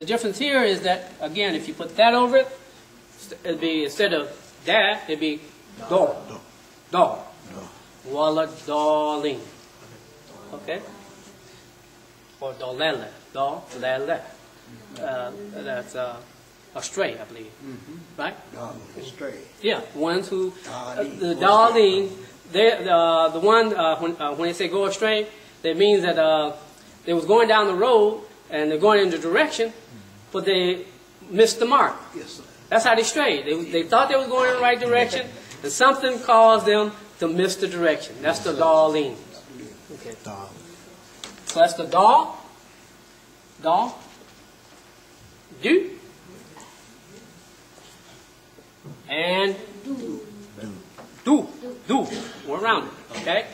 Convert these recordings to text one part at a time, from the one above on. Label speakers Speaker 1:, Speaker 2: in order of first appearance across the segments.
Speaker 1: The difference here is that, again, if you put that over it, it'd be, instead of that, it'd be do. Do. Wala darling. Okay? Or dolele. Do, lele. That's astray, I believe. Right?
Speaker 2: Astray.
Speaker 1: Yeah, ones who, the darling, the one, when they say go astray, that means that they was going down the road and they're going in the direction, but they missed the mark.
Speaker 2: Yes, sir.
Speaker 1: That's how they strayed. They thought they was going in the right direction, and something caused them to miss the direction. That's the darling. Okay. So that's the da, do, and do. We're around it, okay?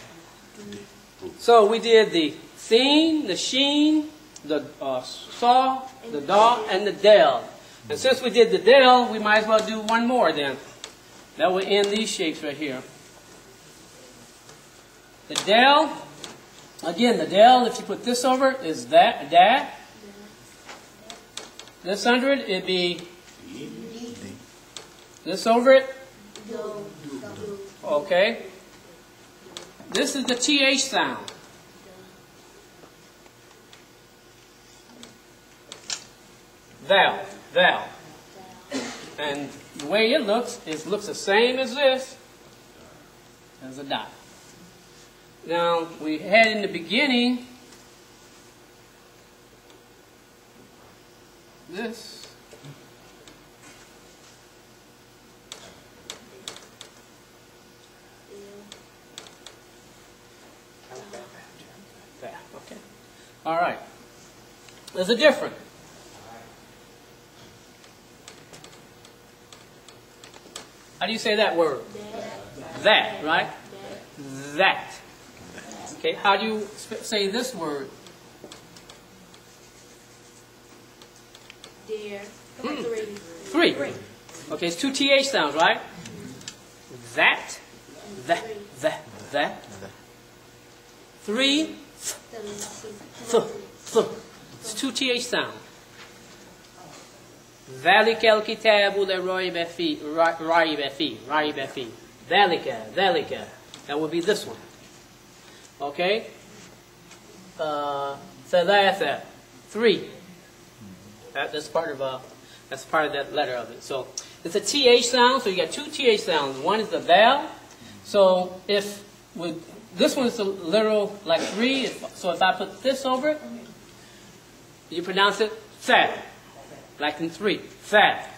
Speaker 1: So we did the seen, the sheen, the saw, the da, and the del. And since we did the del, we might as well do one more then. That will end these shapes right here. The del, again, the del, if you put this over it, is that, da. This under it, it'd be this over it. Okay. This is the TH sound. Thou. And the way it looks the same as this, as a dot. Now, we had in the beginning this. There, okay. All right. There's a difference. How do you say that word? That, right? That. Okay, how do you say this word?
Speaker 3: There.
Speaker 1: Three. Okay, it's two TH sounds, right? That. Three. It's two TH sounds. ذلك الكتاب لا ريب فيه. ذلك. That would be this one. Okay? ثلاثة. Three. That's part of that letter of it. So it's a TH sound, so you got two TH sounds. One is the vowel. So if this one is a literal like three, so if I put this over it, you pronounce it sa. Like in three, fat.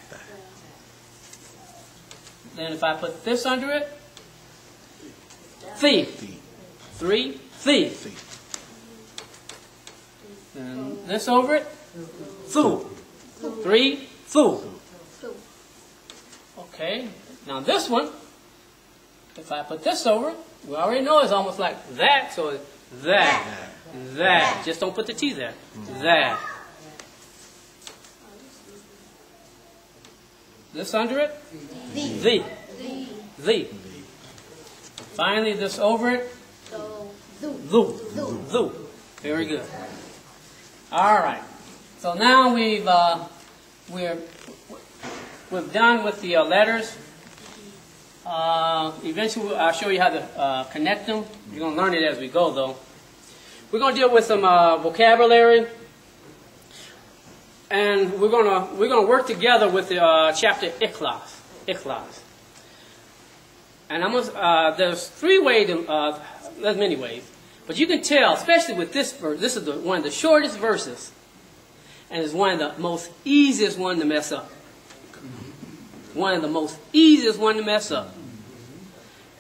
Speaker 1: Then if I put this under it, thief. Three, thief. And this over it, thu. Three, thu. Okay, now this one, if I put this over it, we already know it's almost like that, so it's that. Just don't put the T there. That. This under it? The. Finally, this over it? Thu. Very good. All right. So now we've done with the letters. Eventually, I'll show you how to connect them. You're going to learn it as we go, though. We're going to deal with some vocabulary. And we're gonna work together with the chapter Ikhlas. And there's three ways. There's many ways, but you can tell, especially with this verse. This is one of the shortest verses, and it's one of the most easiest one to mess up. One of the most easiest one to mess up,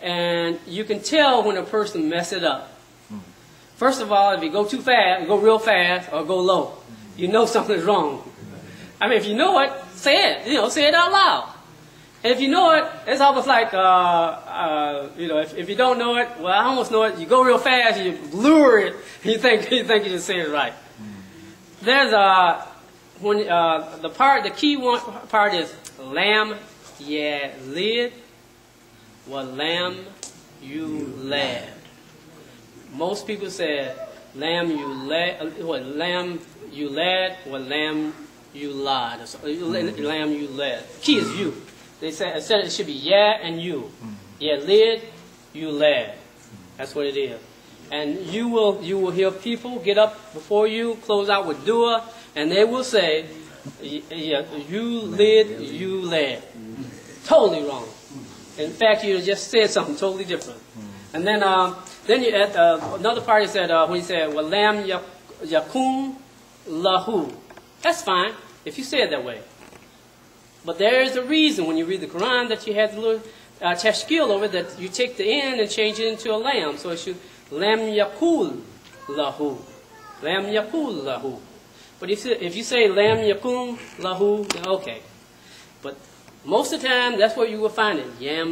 Speaker 1: and you can tell when a person mess it up. First of all, if you go too fast, go real fast, or go low. You know something's wrong. I mean, if you know it, say it. Say it out loud. And if you know it, it's almost like, if you don't know it, well, I almost know it. You go real fast, you lure it, and you think you just say it right. There's the key part is lam yalid wa lam yulad. Most people say lam yulad, lam yulad wa lam you lied. Lamb, you led. Key is you. They said it should be yeah and you. Yeah, led, you led. That's what it is. And you will hear people get up before you, close out with dua, and they will say, yeah, you led. Totally wrong. In fact, you just said something totally different. And then you at another part he said when he said walam yakum lahu. That's fine if you say it that way. But there is a reason when you read the Quran that you have the little tashkil over it, that you take the end and change it into a lam. So it should lam yakul lahu. Lam yakul lahu. But if you say lam yakum lahu, then okay. But most of the time, that's where you will find it. I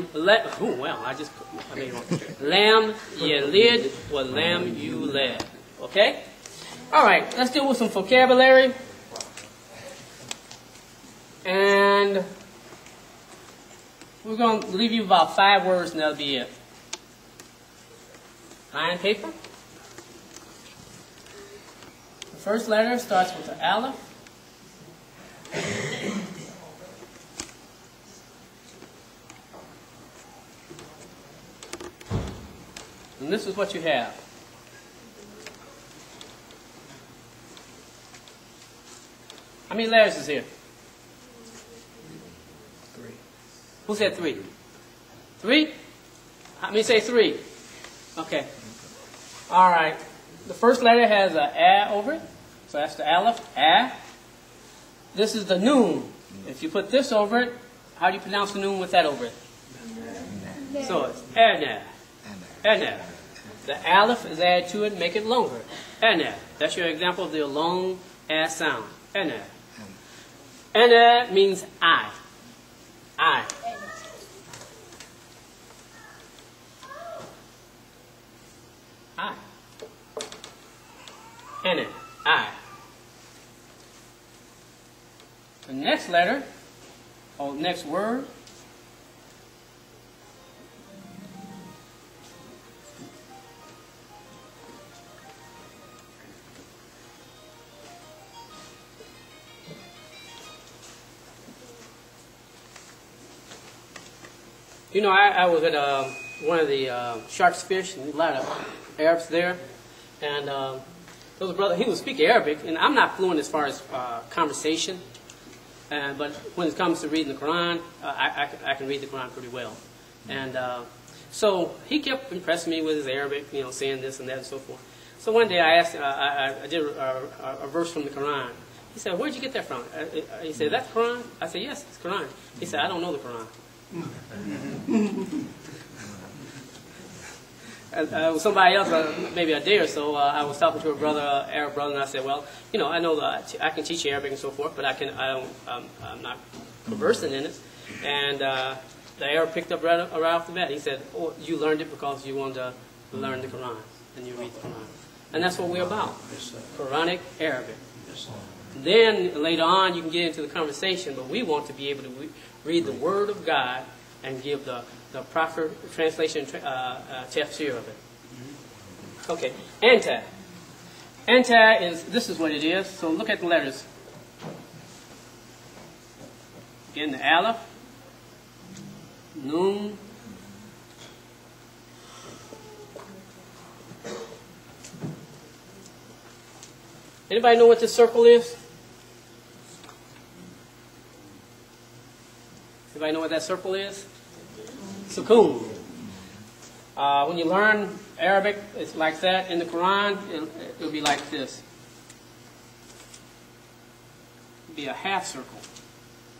Speaker 1: made it wrong. Lam yalid or lam you led. Okay? All right, let's deal with some vocabulary. And we're going to leave you about 5 words and that'll be it. Line and paper. The first letter starts with the aleph. And this is what you have. How many letters is here? 3. Who said 3? 3? How many say 3? Okay. All right. The first letter has a a over it. So that's the aleph, a. This is the noon. If you put this over it, how do you pronounce the noon with that over it? So it's ana. Ana. The aleph is added to it, make it longer. Ana. That's your example of the long ass sound. Ana. Ana means I. I. I. Ana. I. The next letter, or next word, you know, I was at one of the shark's fish, and a lot of Arabs there, and there was a brother, he was speaking Arabic, and I'm not fluent as far as conversation, but when it comes to reading the Quran, I can read the Quran pretty well. And so he kept impressing me with his Arabic, you know, saying this and that and so forth. So one day I asked, I did a verse from the Quran. He said, "Where'd you get that from?" He said, "That's Quran?" I said, "Yes, it's Quran." He said, "I don't know the Quran." Somebody else, maybe a day or so, I was talking to a brother, Arab brother, and I said, "Well, you know, I know that I can teach you Arabic and so forth, but I'm not conversant in it." And the Arab picked up right off the bat. He said, "Oh, you learned it because you wanted to learn the Quran, and you read the Quran." And that's what we're about, Quranic Arabic. Then later on, you can get into the conversation, but we want to be able to read the Word of God and give the proper translation, tafsir of it. Okay, anta. Anta this is what it is. So look at the letters. Again, the aleph, noon, anybody know what this circle is? Anybody know what that circle is? Sukoon. When you learn Arabic, it's like that. In the Quran, it'll be like this. It'll be a half circle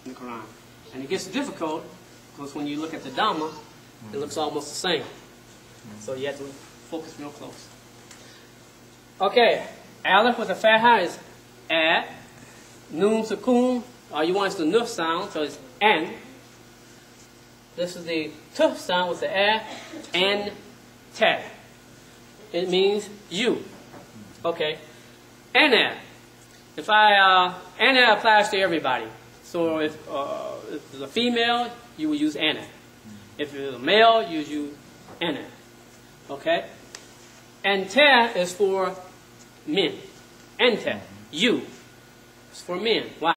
Speaker 1: in the Quran. And it gets difficult because when you look at the Dhamma, it looks almost the same. So you have to focus real close. Okay, aleph with a fatha is a. Noon sukoon, you want the nuf sound, so it's an. This is the t sound with the a and ta. It means you. Okay. Ana. If ana applies to everybody. So if it's a female, you will use ana. If it's a male, you use ana. Okay. Anta is for men. Anta, you. It's for men. Why?